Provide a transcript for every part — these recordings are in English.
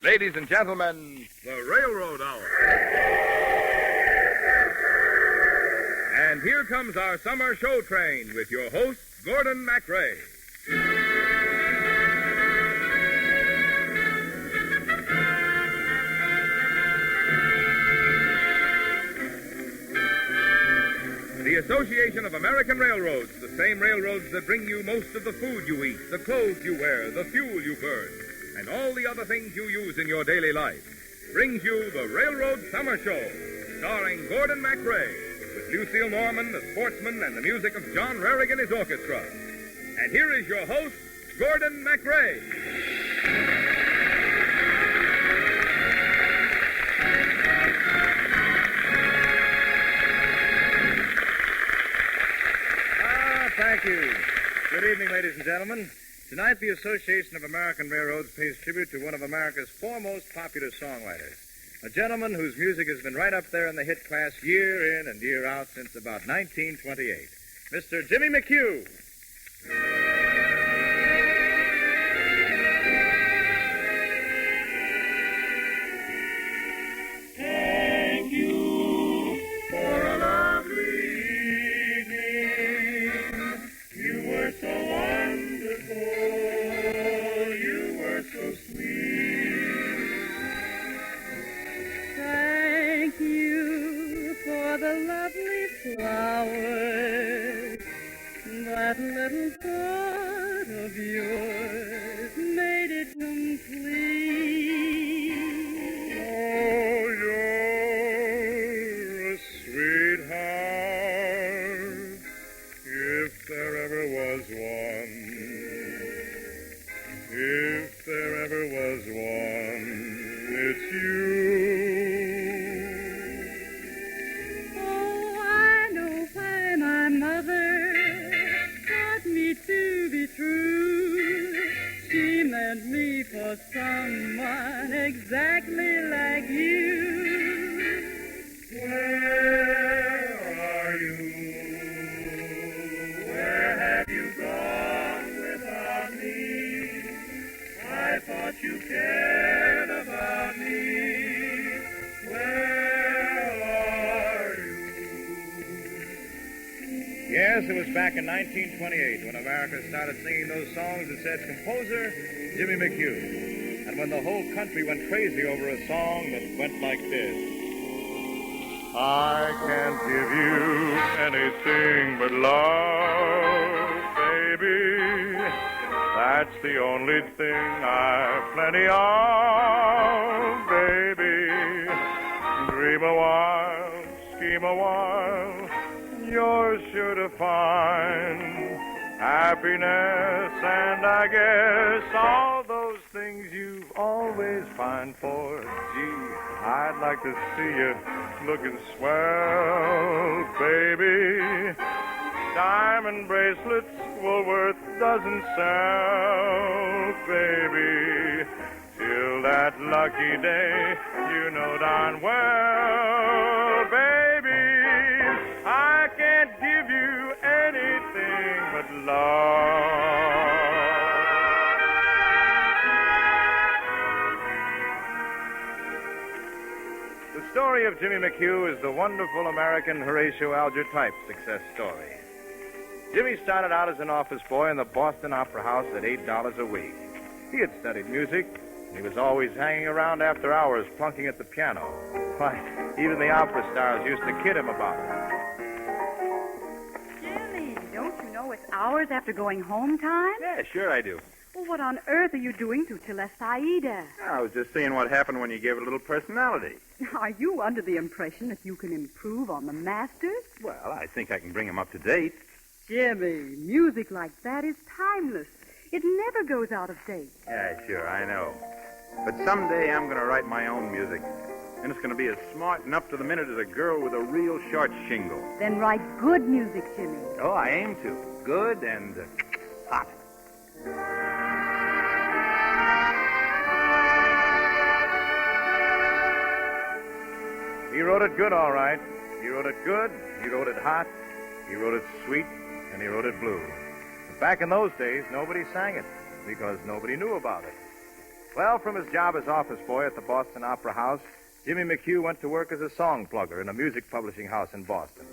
Ladies and gentlemen, the Railroad Hour. And here comes our summer show train with your host, Gordon MacRae. The Association of American Railroads, the same railroads that bring you most of the food you eat, the clothes you wear, the fuel you burn, and all the other things you use in your daily life, brings you the Railroad Summer Show, starring Gordon MacRae, with Lucille Norman, the sportsman, and the music of John Rarick and his orchestra. And here is your host, Gordon MacRae. Thank you. Good evening, ladies and gentlemen. Tonight, the Association of American Railroads pays tribute to one of America's foremost popular songwriters, a gentleman whose music has been right up there in the hit class year in and year out since about 1928, Mr. Jimmy McHugh. Thank you for a lovely evening. You were so wonderful. You were so sweet. Thank you for the lovely flowers. That little thought of yours made it complete. Oh, you're a sweetheart, if there ever was one. If there ever was one, it's you. Oh, I know why my mother taught me to be true. She meant me for someone exactly like you. Where are you? Where have you gone without me? I thought you cared about me. Where are you? Yes, it was back in 1928 when America started singing those songs that said composer Jimmy McHugh. And when the whole country went crazy over a song that went like this. I can't give you anything but love, baby. That's the only thing I've plenty of, baby. Dream a while, scheme a while, you're sure to find happiness, and I guess all those things you've always pined for. Gee, I'd like to see you looking swell, baby. Diamond bracelets Woolworth doesn't sell, baby. Till that lucky day, you know darn well, baby, I can't give you anything but love. The story of Jimmy McHugh is the wonderful American Horatio Alger type success story. Jimmy started out as an office boy in the Boston Opera House at $8 a week. He had studied music, and he was always hanging around after hours plunking at the piano. Why, even the opera stars used to kid him about it. Jimmy, don't you know it's hours after going home time? Yeah, sure I do. Well, what on earth are you doing to Celeste Aida? I was just seeing what happened when you gave it a little personality. Are you under the impression that you can improve on the masters? Well, I think I can bring him up to date. Jimmy, music like that is timeless. It never goes out of date. Yeah, sure, I know. But someday I'm going to write my own music. And it's going to be as smart and up to the minute as a girl with a real short shingle. Then write good music, Jimmy. Oh, I aim to. Good and hot. He wrote it good, all right. He wrote it good, he wrote it hot, he wrote it sweet, and he wrote it blue. But back in those days, nobody sang it because nobody knew about it. Well, from his job as office boy at the Boston Opera House, Jimmy McHugh went to work as a song plugger in a music publishing house in Boston.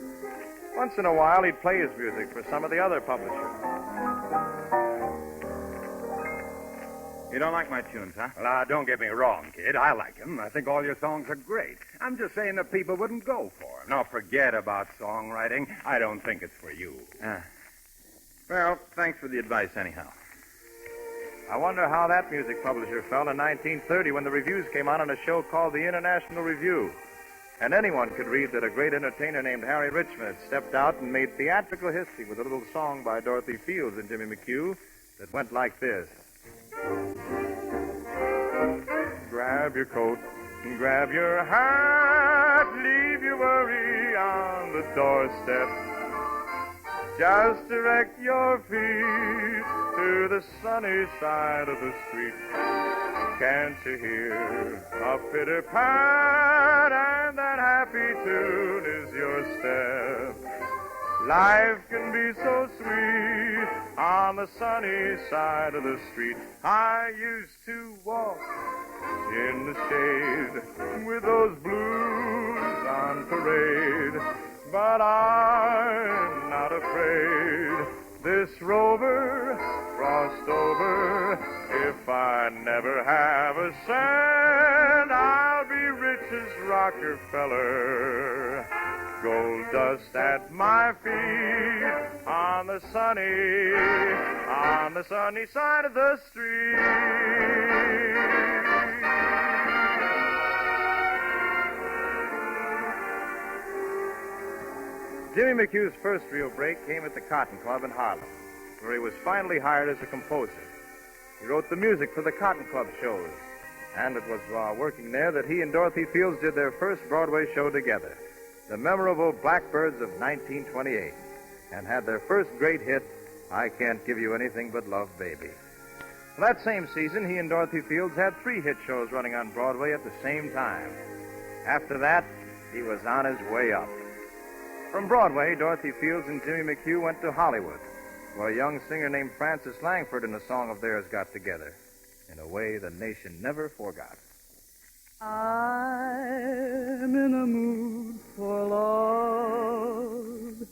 Once in a while, he'd play his music for some of the other publishers. You don't like my tunes, huh? Well, don't get me wrong, kid. I like them. I think all your songs are great. I'm just saying that people wouldn't go for them. Now, forget about songwriting. I don't think it's for you. Well, thanks for the advice anyhow. I wonder how that music publisher felt in 1930 when the reviews came out on a show called the International Review. And anyone could read that a great entertainer named Harry Richmond had stepped out and made theatrical history with a little song by Dorothy Fields and Jimmy McHugh that went like this. Grab your coat and grab your hat, leave your worry on the doorstep. Just direct your feet to the sunny side of the street. Can't you hear a pitter-pat, and that happy tune is your step? Life can be so sweet on the sunny side of the street. I used to walk in the shade with those blues on parade, but I'm not afraid. This rover crossed over. If I never have a cent, I'll be rich as Rockefeller. Gold dust at my feet on the sunny side of the street. Jimmy McHugh's first real break came at the Cotton Club in Harlem, where he was finally hired as a composer. He wrote the music for the Cotton Club shows, and it was while working there that he and Dorothy Fields did their first Broadway show together, the memorable Blackbirds of 1928, and had their first great hit, I Can't Give You Anything But Love, Baby. That same season, he and Dorothy Fields had 3 hit shows running on Broadway at the same time. After that, he was on his way up. From Broadway, Dorothy Fields and Jimmy McHugh went to Hollywood, where a young singer named Frances Langford and a song of theirs got together in a way the nation never forgot. I'm in a mood for love,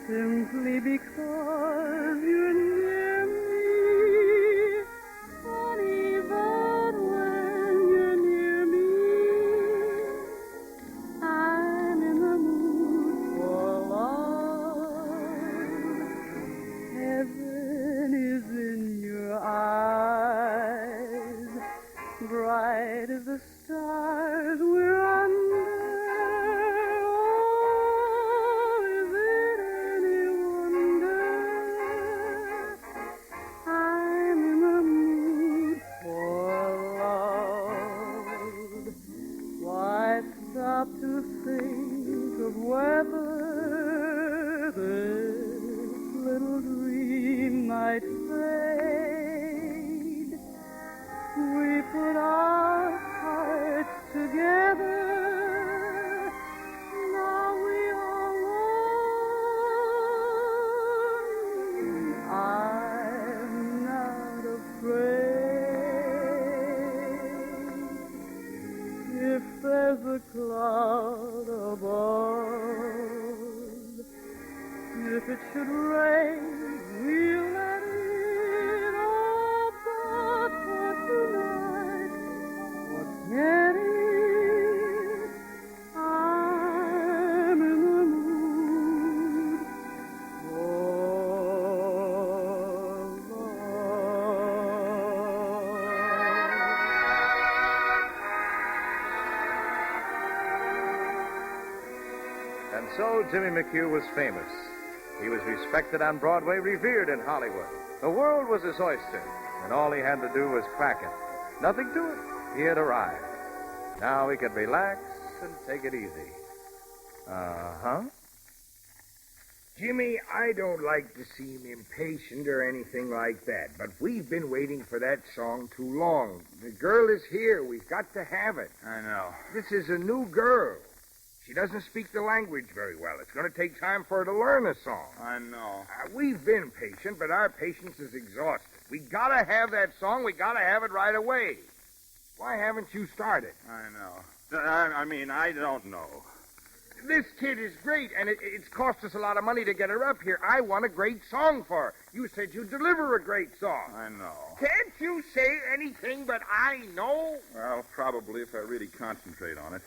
simply because you're near me. Funny, but when you're near me, I'm in the mood for love. Heaven is in your eyes, bright as the stars we're under. Oh, is it any wonder I'm in the mood for love? Why stop to think of whether this little dream might fade? We put our hearts together. Now we are one. I'm not afraid. If there's a cloud above, if it should rain, we'll let it all. But for tonight, forget it. I'm in the mood for love. And so Jimmy McHugh was famous. He was respected on Broadway, revered in Hollywood. The world was his oyster, and all he had to do was crack it. Nothing to it. He had arrived. Now he could relax and take it easy. Uh-huh. Jimmy, I don't like to seem impatient or anything like that, but we've been waiting for that song too long. The girl is here. We've got to have it. I know. This is a new girl. She doesn't speak the language very well. It's going to take time for her to learn the song. I know. We've been patient, but our patience is exhausted. We got to have that song. We got to have it right away. Why haven't you started? I know. I don't know. This kid is great, and it's cost us a lot of money to get her up here. I want a great song for her. You said you'd deliver a great song. I know. Can't you say anything but I know? Well, probably if I really concentrate on it.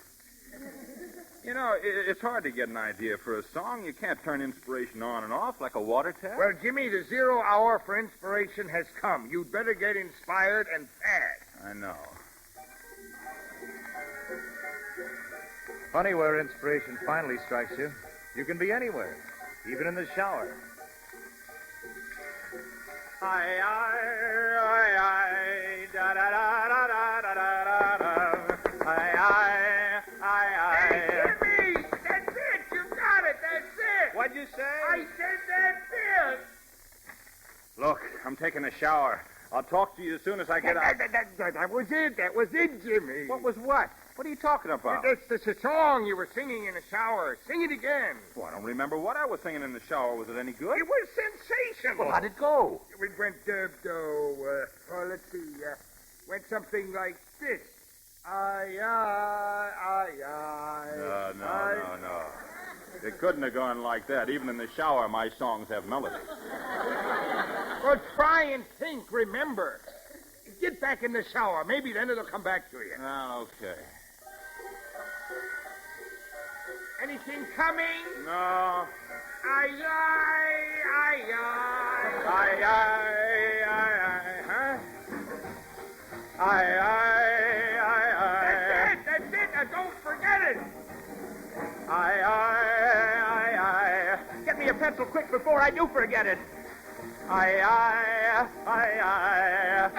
You know, it's hard to get an idea for a song. You can't turn inspiration on and off like a water tap. Well, Jimmy, the 0 hour for inspiration has come. You'd better get inspired and fast. I know. Funny where inspiration finally strikes you. You can be anywhere, even in the shower. Aye, aye, aye, aye, da da da da da da da da. Aye, aye, aye, aye. Hey, Jimmy! That's it! You got it! That's it! What'd you say? I said that's it! Look, I'm taking a shower. I'll talk to you as soon as I get out. That was it. That was it, Jimmy. What was what? What are you talking about? That's the song you were singing in the shower. Sing it again. Well, I don't remember what I was singing in the shower. Was it any good? It was sensational. Well, how'd it go? It went, let's see, went something like this. Aye, aye, aye, aye. No. It couldn't have gone like that. Even in the shower, my songs have melody. Well, try and think. Remember. Get back in the shower. Maybe then it'll come back to you. Okay. Anything coming? No. Aye, aye, aye, aye. Aye, aye, aye, aye, huh? Aye, aye, aye, aye. That's it. Now, don't forget it. Aye, aye, aye, aye. Get me a pencil quick before I do forget it. Aye, aye, aye, aye.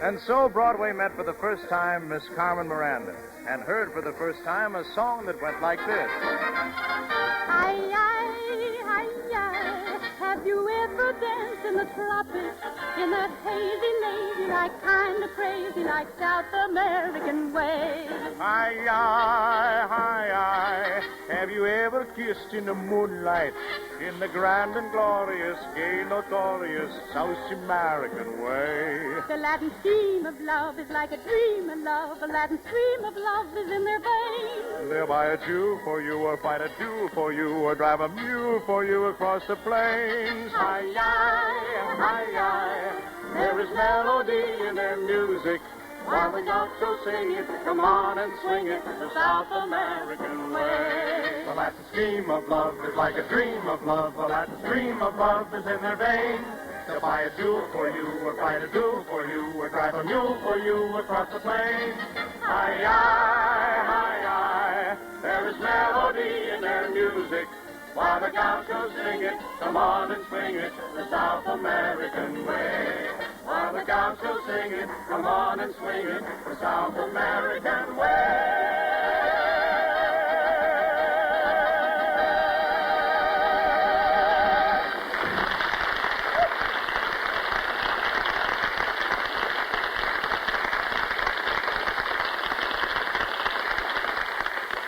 And so Broadway met for the first time Miss Carmen Miranda and heard for the first time a song that went like this. Aye, aye, aye, aye. Have you ever danced in the tropics in that hazy, lazy-like kind of crazy, like South American way? Aye, aye, aye, aye. Have you ever kissed in the moonlight in the grand and glorious, gay, notorious South American way? The Latin stream of love is like a dream of love. The Latin stream of love is in their veins. They'll buy a Jew for you, or fight a Jew for you, or drive a mule for you across the plains. Aye, aye, aye, aye. There is melody in their music. While the gauchos sing it, come on and swing it the South American way. The Latin stream of love is like a dream of love. The Latin stream of love is in their veins. They'll buy a Jew for you, or fight a Jew for you, or drive a mule for you across the plains. Aye, aye, aye, aye. There is melody in their music. While the gauchos sing it, come on and swing it the South American way. While the gauchos sing it, come on and swing it the South American way.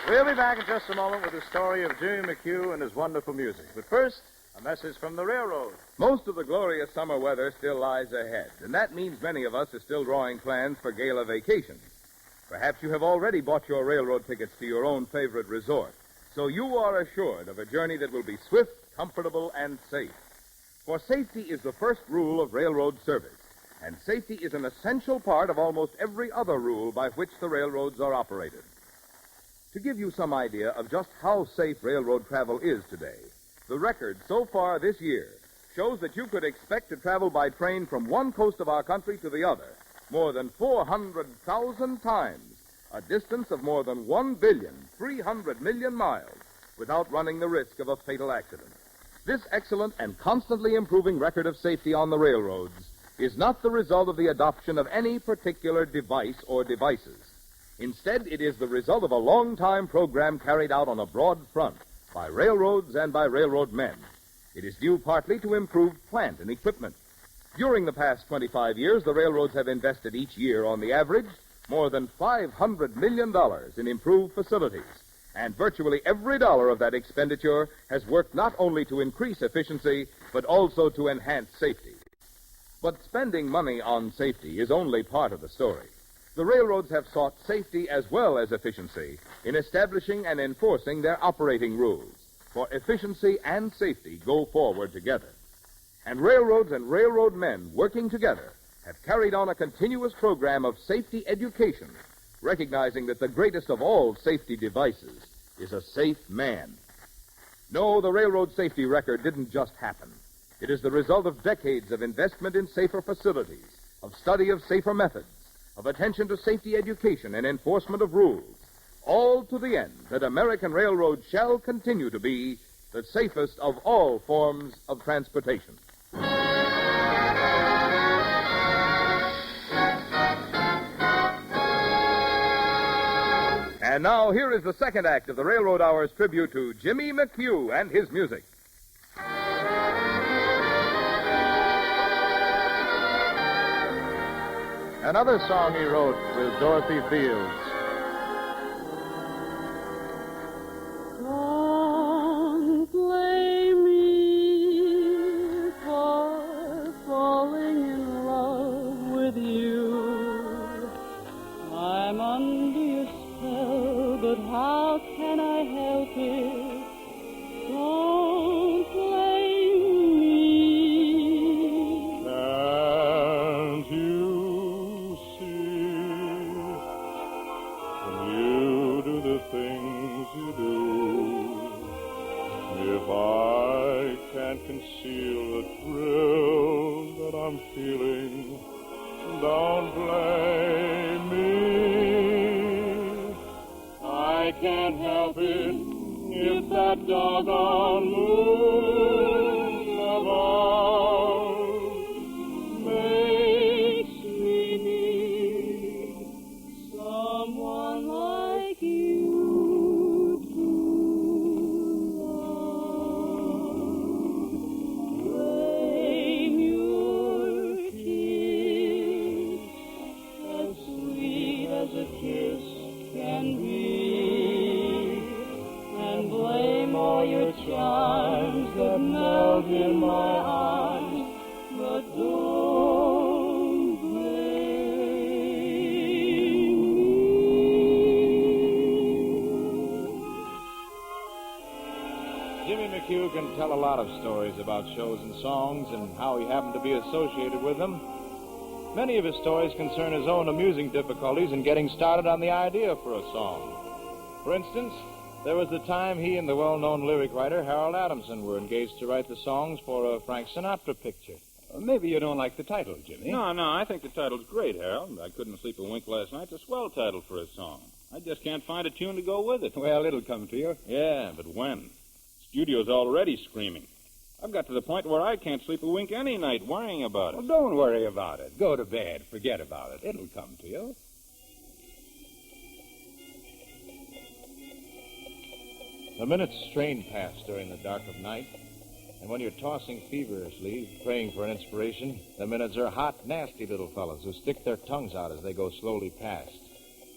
We'll be back in just a moment with the story of Jimmy McHugh and his wonderful music. But first, a message from the railroad. Most of the glorious summer weather still lies ahead, and that means many of us are still drawing plans for gala vacations. Perhaps you have already bought your railroad tickets to your own favorite resort, so you are assured of a journey that will be swift, comfortable, and safe. For safety is the first rule of railroad service, and safety is an essential part of almost every other rule by which the railroads are operated. To give you some idea of just how safe railroad travel is today, the record so far this year shows that you could expect to travel by train from one coast of our country to the other more than 400,000 times, a distance of more than 1,300,000,000 miles, without running the risk of a fatal accident. This excellent and constantly improving record of safety on the railroads is not the result of the adoption of any particular device or devices. Instead, it is the result of a long-time program carried out on a broad front by railroads and by railroad men. It is due partly to improved plant and equipment. During the past 25 years, the railroads have invested each year, on the average, more than $500 million in improved facilities. And virtually every dollar of that expenditure has worked not only to increase efficiency, but also to enhance safety. But spending money on safety is only part of the story. The railroads have sought safety as well as efficiency in establishing and enforcing their operating rules, for efficiency and safety go forward together. And railroads and railroad men working together have carried on a continuous program of safety education, recognizing that the greatest of all safety devices is a safe man. No, the railroad safety record didn't just happen. It is the result of decades of investment in safer facilities, of study of safer methods, of attention to safety education and enforcement of rules, all to the end that American railroads shall continue to be the safest of all forms of transportation. And now, here is the second act of the Railroad Hour's tribute to Jimmy McHugh and his music. Another song he wrote with Dorothy Fields. Don't blame me for falling in love with you. I'm under your spell, but how can I help it? Don't blame me. Can't you see when you do the things you do? If I can't conceal the thrill that I'm feeling, don't blame me. I can't help it if that doggone moon above makes me need someone like you to love. Blame your kiss, as sweet as a kiss can be, and blame all your charms that melt in my arms, but don't blame me. Jimmy McHugh can tell a lot of stories about shows and songs and how he happened to be associated with them. Many of his stories concern his own amusing difficulties in getting started on the idea for a song. For instance, there was the time he and the well-known lyric writer Harold Adamson were engaged to write the songs for a Frank Sinatra picture. Maybe you don't like the title, Jimmy. No, I think the title's great, Harold. I couldn't sleep a wink last night. It's a swell title for a song. I just can't find a tune to go with it. Well, it'll come to you. Yeah, but when? Studio's already screaming. I've got to the point where I can't sleep a wink any night worrying about it. Well, don't worry about it. Go to bed. Forget about it. It'll come to you. The minutes strain past during the dark of night, and when you're tossing feverishly, praying for an inspiration, the minutes are hot, nasty little fellows who stick their tongues out as they go slowly past.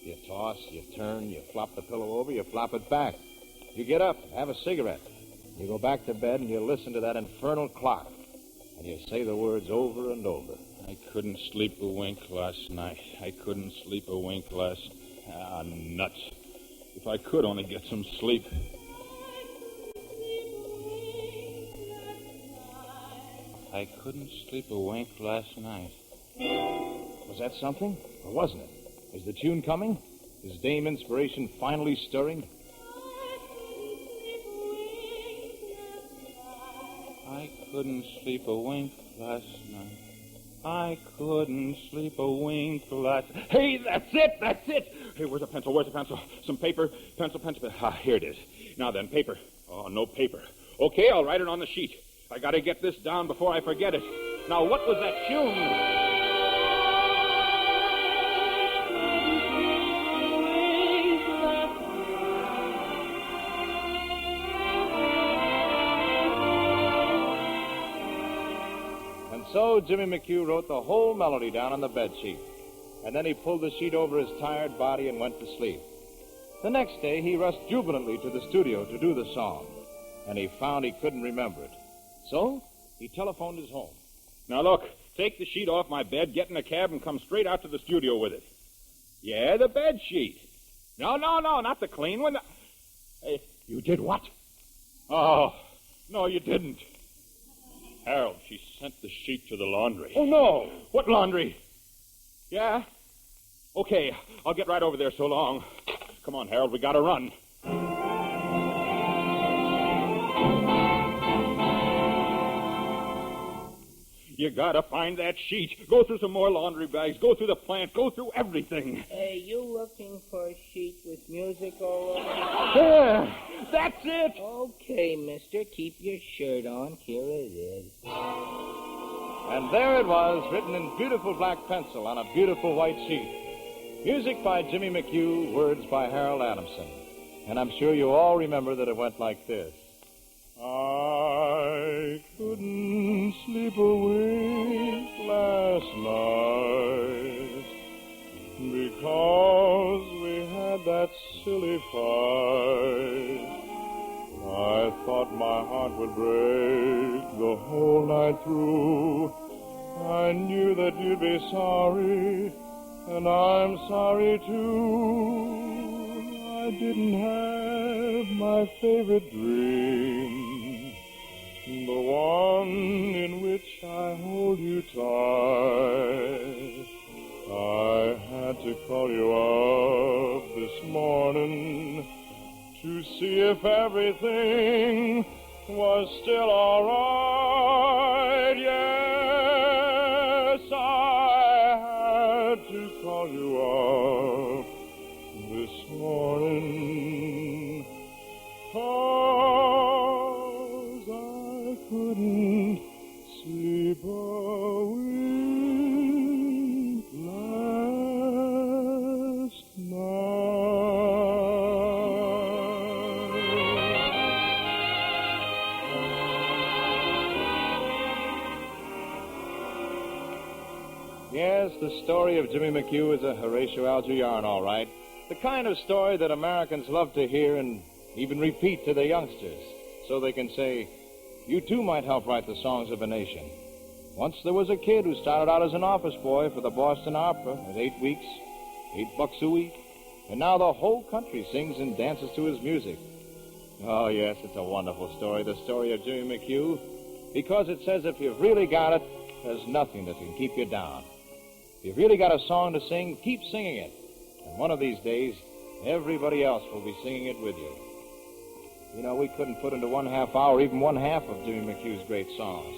You toss, you turn, you flop the pillow over, you flop it back. You get up, have a cigarette. You go back to bed and you listen to that infernal clock, and you say the words over and over. I couldn't sleep a wink last night. I couldn't sleep a wink last... nuts. If I could only get some sleep. I couldn't sleep a wink last night. Was that something? Or wasn't it? Is the tune coming? Is Dame Inspiration finally stirring? I couldn't sleep a wink last night. I couldn't sleep a wink last... Hey, that's it! Hey, where's a pencil? Some paper, pencil. Here it is. Now then, paper. Oh, no paper. Okay, I'll write it on the sheet. I gotta get this down before I forget it. Now, what was that tune? So Jimmy McHugh wrote the whole melody down on the bedsheet. And then he pulled the sheet over his tired body and went to sleep. The next day, he rushed jubilantly to the studio to do the song, and he found he couldn't remember it. So, he telephoned his home. Now, look, take the sheet off my bed, get in a cab, and come straight out to the studio with it. Yeah, the bed sheet. No, not the clean one. Hey, you did what? Oh, no, you didn't. Harold, she sent the sheet to the laundry. Oh, no. What laundry? Yeah? Okay, I'll get right over there so long. Come on, Harold, we gotta run. You gotta find that sheet. Go through some more laundry bags. Go through the plant. Go through everything. Hey, you looking for a sheet with music all over? Yeah, that's it. Okay, mister, keep your shirt on. Here it is. And there it was, written in beautiful black pencil on a beautiful white sheet. Music by Jimmy McHugh, words by Harold Adamson. And I'm sure you all remember that it went like this. I couldn't sleep a wink last night because we had that silly fight. I thought my heart would break the whole night through. I knew that you'd be sorry, and I'm sorry too. I didn't have my favorite dream, the one in which I hold you tight. I had to call you up this morning to see if everything was still all right. Yes, I had to call you up this morning, 'cause I couldn't sleep a wink last night. Yes, the story of Jimmy McHugh is a Horatio Alger yarn, all right. The kind of story that Americans love to hear and even repeat to their youngsters, so they can say, you too might help write the songs of a nation. Once there was a kid who started out as an office boy for the Boston Opera at 8 weeks, $8 a week, and now the whole country sings and dances to his music. Oh, yes, it's a wonderful story, the story of Jimmy McHugh, because it says if you've really got it, there's nothing that can keep you down. If you've really got a song to sing, keep singing it. And one of these days, everybody else will be singing it with you. You know, we couldn't put into 1/2 hour even one half of Jimmy McHugh's great songs.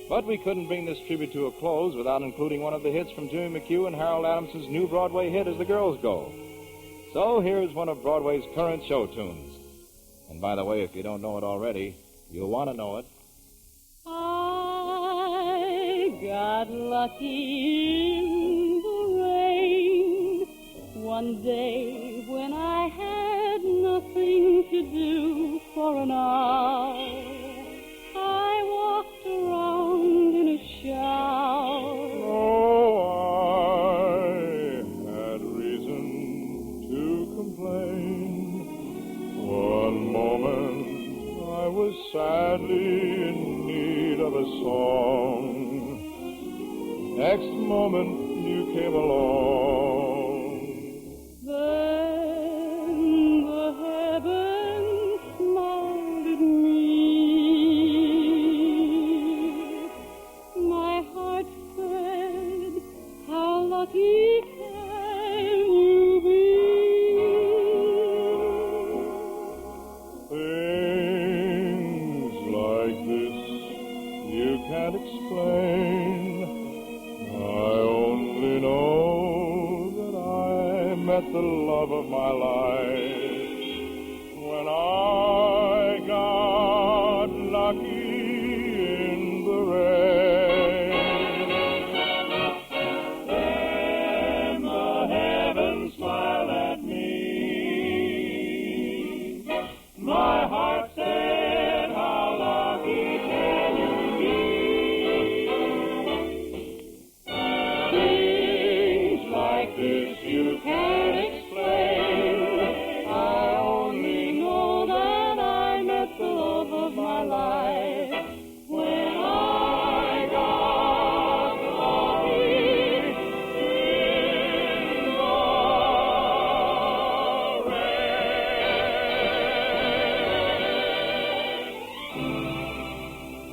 But we couldn't bring this tribute to a close without including one of the hits from Jimmy McHugh and Harold Adamson's new Broadway hit, As the Girls Go. So here's one of Broadway's current show tunes. And by the way, if you don't know it already, you'll want to know it. I got lucky in the rain one day when I had nothing to do for an hour. I walked around in a shower. Oh, I had reason to complain. One moment I was sadly in need of a song. Next moment you came along. Then the heavens smiled at me. My heart said, how lucky can you be? Things like this you can't explain. I only know that I met the love of my life when I got lucky in the rain. Then the heavens smiled at me. My heart said, how lucky can you be? Things like this you can't explain. I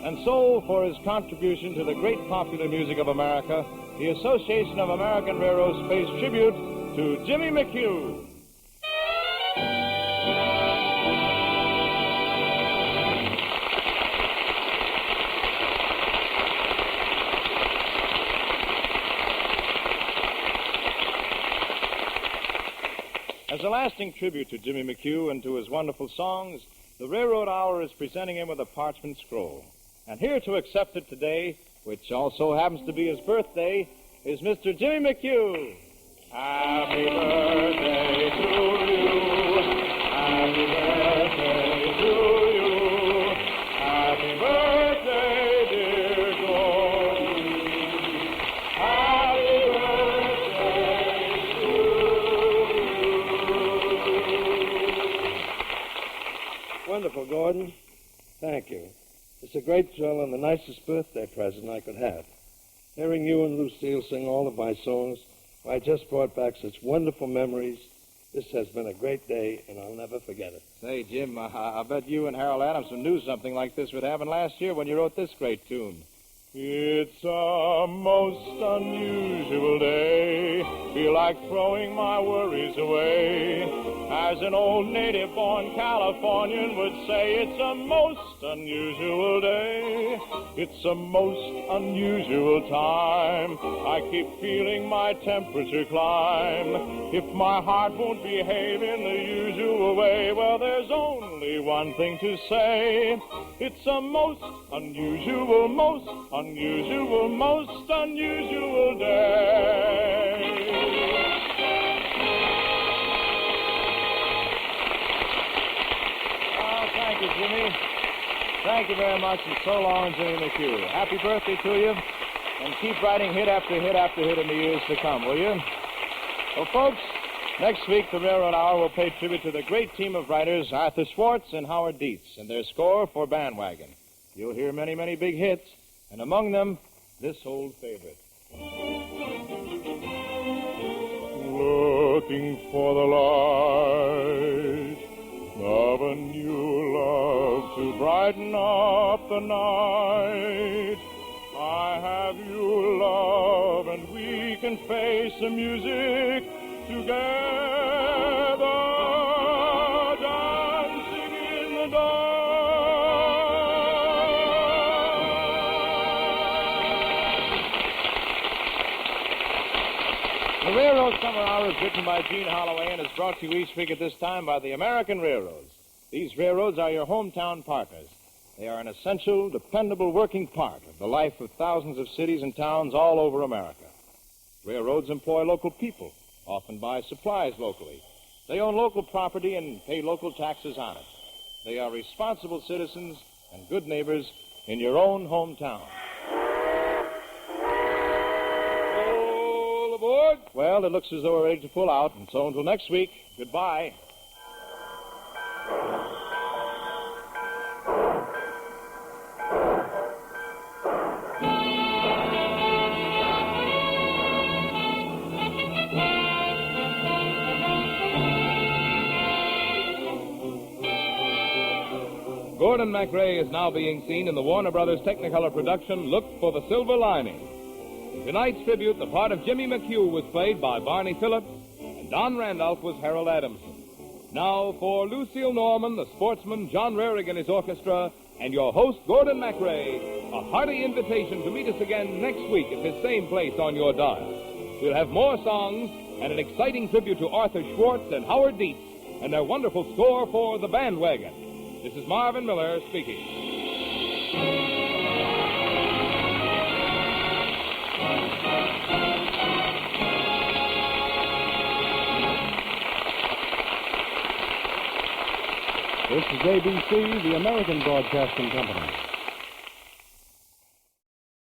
And so, for his contribution to the great popular music of America, the Association of American Railroads pays tribute to Jimmy McHugh. As a lasting tribute to Jimmy McHugh and to his wonderful songs, the Railroad Hour is presenting him with a parchment scroll. And here to accept it today, which also happens to be his birthday, is Mr. Jimmy McHugh. Happy birthday to you. Happy birthday to you. Happy birthday, dear Gordon. Happy birthday to you. Wonderful, Gordon. Thank you. It's a great thrill and the nicest birthday present I could have. Hearing you and Lucille sing all of my songs, I just brought back such wonderful memories. This has been a great day, and I'll never forget it. Say, Jim, I bet you and Harold Adamson knew something like this would happen last year when you wrote this great tune. It's a most unusual day. Feel like throwing my worries away. As an old native-born Californian would say, it's a most unusual day. It's a most unusual time. I keep feeling my temperature climb. If my heart won't behave in the usual way, well, there's only one thing to say. It's a most unusual, most unusual day. Oh, thank you, Jimmy. Thank you very much, and so long, Jimmy McHugh. Happy birthday to you, and keep writing hit after hit after hit in the years to come, will you? Well, folks, next week the Railroad Hour will pay tribute to the great team of writers Arthur Schwartz and Howard Dietz and their score for Bandwagon. You'll hear many, many big hits, and among them, this old favorite. Looking for the light of a new love to brighten up the night. I have you, love, and we can face the music together, dancing in the dark. The Railroad Summer Hour is written by Gene Holloway and is brought to you each week at this time by the American Railroads. These railroads are your hometown partners. They are an essential, dependable working part of the life of thousands of cities and towns all over America. Railroads employ local people, often buy supplies locally. They own local property and pay local taxes on it. They are responsible citizens and good neighbors in your own hometown. All aboard? Well, it looks as though we're ready to pull out, and so until next week, goodbye. Gordon MacRae is now being seen in the Warner Brothers Technicolor production, Look for the Silver Lining. In tonight's tribute, the part of Jimmy McHugh was played by Barney Phillips, and Don Randolph was Harold Adamson. Now, for Lucille Norman, the sportsman, John Rarig and his orchestra, and your host, Gordon MacRae, a hearty invitation to meet us again next week at this same place on your dial. We'll have more songs and an exciting tribute to Arthur Schwartz and Howard Dietz and their wonderful score for The Bandwagon. This is Marvin Miller speaking. This is ABC, the American Broadcasting Company.